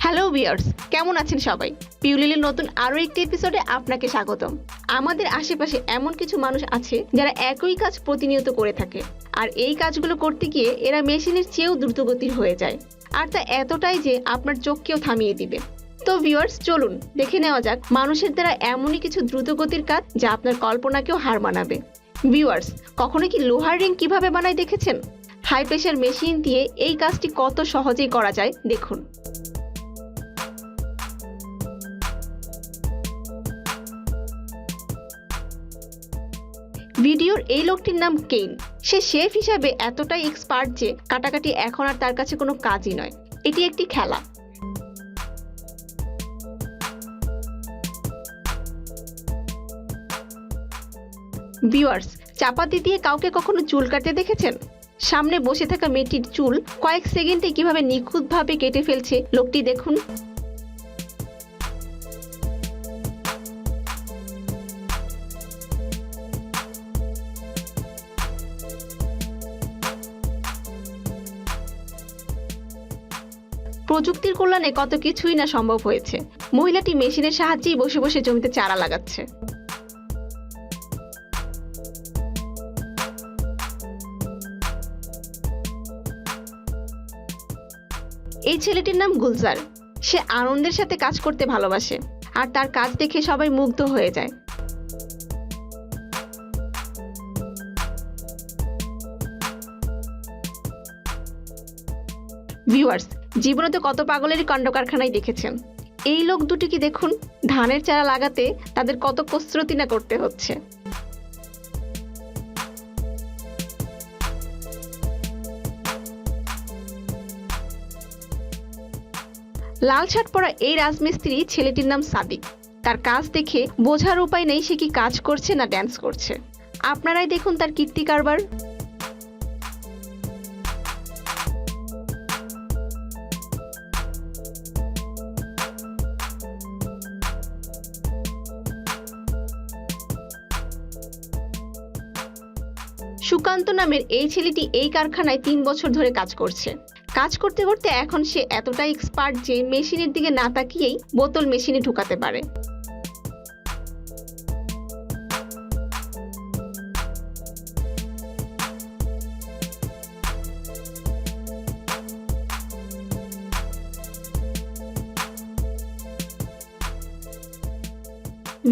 Hello viewers, কেমন আছেন সবাই? পিউলিলির নতুন আরো একটি এপিসোডে আপনাকে স্বাগতম। আমাদের আশেপাশে এমন কিছু মানুষ আছে যারা একই কাজ প্রতিনিয়ত করে থাকে, আর এই কাজগুলো করতে গিয়ে এরা মেশিনের চেয়েও দ্রুতগতির হয়ে যায়, আর তা এতটাই যে আপনার চোখকেও থামিয়ে দিবে। তো ভিউয়ার্স, চলুন দেখে নেওয়া যাক মানুষের দ্বারা এমনই কিছু দ্রুতগতির কাজ যা আপনার কল্পনাকেও হার মানাবে। ভিউয়ার্স, কখনো কি লোহার রিং কিভাবে বানায় দেখেছেন? হাই প্রেশার মেশিন দিয়ে এই কাজটি কত সহজেই করা যায় দেখুন। ভিডিওর এই লোকটির নাম কেইন। সে শেফ হিসাবে এতটাই এক্সপার্ট যে কাটাকাটি এখন আর তার কাছে কোনো কাজই নয়, এটি একটি খেলা। ভিউয়ার্স, চাপাতি দিয়ে কাউকে কখনো চুল কাটতে দেখেছেন? সামনে বসে থাকা মেয়েটির চুল কয়েক সেকেন্ডে কিভাবে নিখুঁতভাবে কেটে ফেলছে লোকটি দেখুন। প্রযুক্তির কল্যাণে কত কিছুই না সম্ভব হয়েছে। মহিলাটি মেশিনের সাহায্যেই বসে বসে জমিতে চারা লাগাচ্ছে। এই ছেলেটির নাম গুলজার। সে আনন্দের সাথে কাজ করতে ভালোবাসে, আর তার কাজ দেখে সবাই মুগ্ধ হয়ে যায়। ভিউয়ার্স, জীবনে তো কত পাগলেরই কাণ্ড কারখানায় দেখেছেন। এই লোক দুটিকে দেখুন, ধানের চারা লাগাতে তাদের কত কসরতি না করতে হচ্ছে। লাল শার্ট পরা এই রাজমিস্ত্রি ছেলেটির নাম সাদিক। তার কাজ দেখে বোঝার উপায় নেই সে কি কাজ করছে না ড্যান্স করছে। আপনারাই দেখুন তার কীর্তি কারবার। সুকান্ত নামের এই ছেলেটি এই কারখানায় ৩ বছর ধরে কাজ করছে। কাজ করতে করতে এখন সে এতটাই এক্সপার্ট যে মেশিনের দিকে না তাকিয়েই বোতল মেশিনে ঢুকাতে পারে।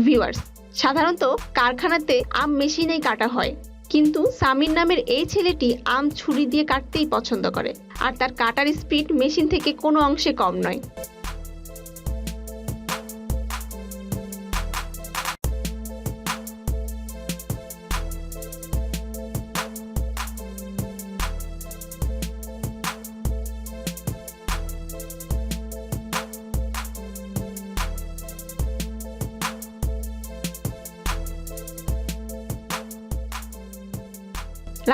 ভিউয়ার্স, সাধারণত কারখানাতে আম মেশিনেই কাটা হয়, কিন্তু সামির নামের এই ছেলেটি আম ছুরি দিয়ে কাটতেই পছন্দ করে, আর তার কাটার স্পিড মেশিন থেকে কোনো অংশে কম নয়।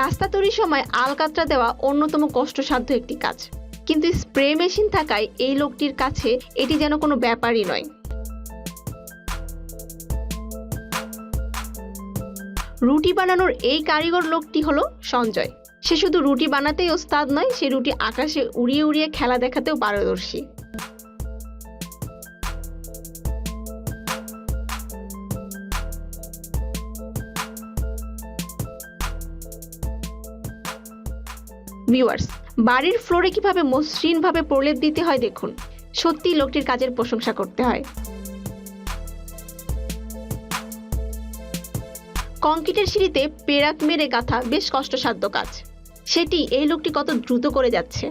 রাস্তা তৈরির সময় আলকাতরা দেওয়া অন্যতম কষ্টসাধ্য একটি কাজ, কিন্তু স্প্রে মেশিন থাকায় এই লোকটির কাছে এটি যেন কোনো ব্যাপারই নয়। রুটি বানানোর এই কারিগর লোকটি হলো সঞ্জয়। সে শুধু রুটি বানাতেই ওস্তাদ নয়, সে রুটি আকাশে উড়িয়ে উড়িয়ে খেলা দেখাতেও পারদর্শী। ভিউয়ার্স, বাড়ির ফ্লোরে কিভাবে মসৃণভাবে প্রলেপ দিতে হয় দেখুন। সত্যি লোকটির কাজের প্রশংসা করতে হয়। কংক্রিটের সিঁড়িতে পেরাক মেরে গাঁথা বেশ কষ্টসাধ্য কাজ, সেটি এই লোকটি কত দ্রুত করে যাচ্ছে।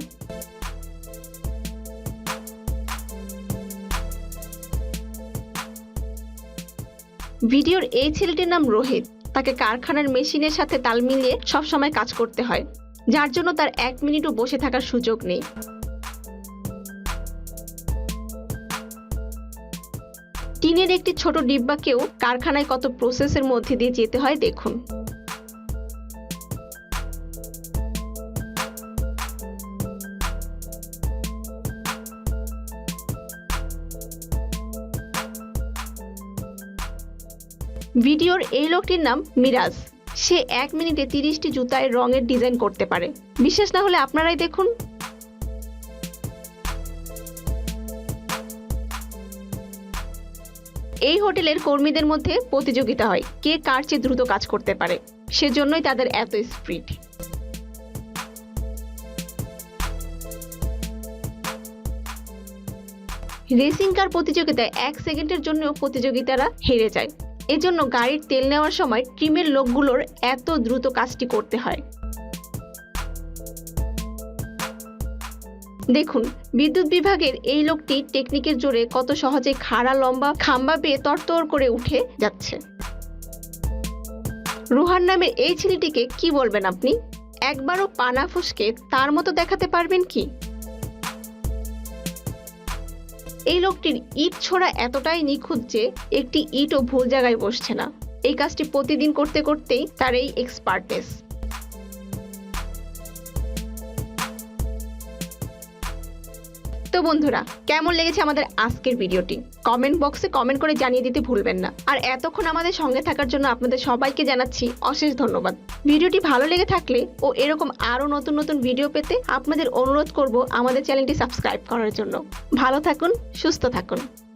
ভিডিওর এই ছেলেটির নাম রোহিত। তাকে কারখানার মেশিনের সাথে তাল মিলিয়ে সবসময় কাজ করতে হয়, যার জন্য তার 1 মিনিটও বসে থাকার সুযোগ নেই। টিনের একটি ছোট ডিব্বাকেও কারখানায় কত প্রসেসের মধ্যে দিয়ে যেতে হয় দেখুন। ভিডিওর এই লোকটির নাম মিরাজ। সে 1 মিনিটে 30টি জুতায় রঙের ডিজাইন করতে পারে। বিশ্বাস না হলে আপনারাই দেখুন। এই হোটেলের কর্মীদের মধ্যে প্রতিযোগিতা হয় কে কার চেয়ে দ্রুত কাজ করতে পারে, সেজন্যই তাদের এত স্পিড। রেসিং কার প্রতিযোগিতায় 1 সেকেন্ডের জন্য প্রতিযোগিতারা হেরে যায়। এজন্য গাড়ির তেল নেওয়ার সময় টিমের লোকগুলোর এত দ্রুত কাজটি করতে হয়। দেখুন, বিদ্যুৎ বিভাগের এই লোকটি টেকনিকের জোরে কত সহজে খাড়া লম্বা খাম্বা পেয়ে তরতর করে উঠে যাচ্ছে। রুহান নামের এই ছেলেটিকে কি বলবেন আপনি? একবারও পানা ফুসকে তার মতো দেখাতে পারবেন কি? এই লোকটির ইট ছোড়া এতটাই নিখুঁত যে একটি ইটও ভুল জায়গায় বসছে না। এই কাজটি প্রতিদিন করতে করতেই তার এই এক্সপার্টনেস। তো বন্ধুরা, কেমন লেগেছে আমাদের আজকের ভিডিওটি? কমেন্ট বক্সে কমেন্ট করে জানিয়ে দিতে ভুলবেন না। আর এতক্ষণ আমাদের সঙ্গে থাকার জন্য আপনাদের সবাইকে জানাচ্ছি অশেষ ধন্যবাদ। ভিডিওটি ভালো লেগে থাকলে ও এরকম আরো নতুন নতুন ভিডিও পেতে আপনাদের অনুরোধ করব আমাদের চ্যানেলটি সাবস্ক্রাইব করার জন্য। ভালো থাকুন, সুস্থ থাকুন।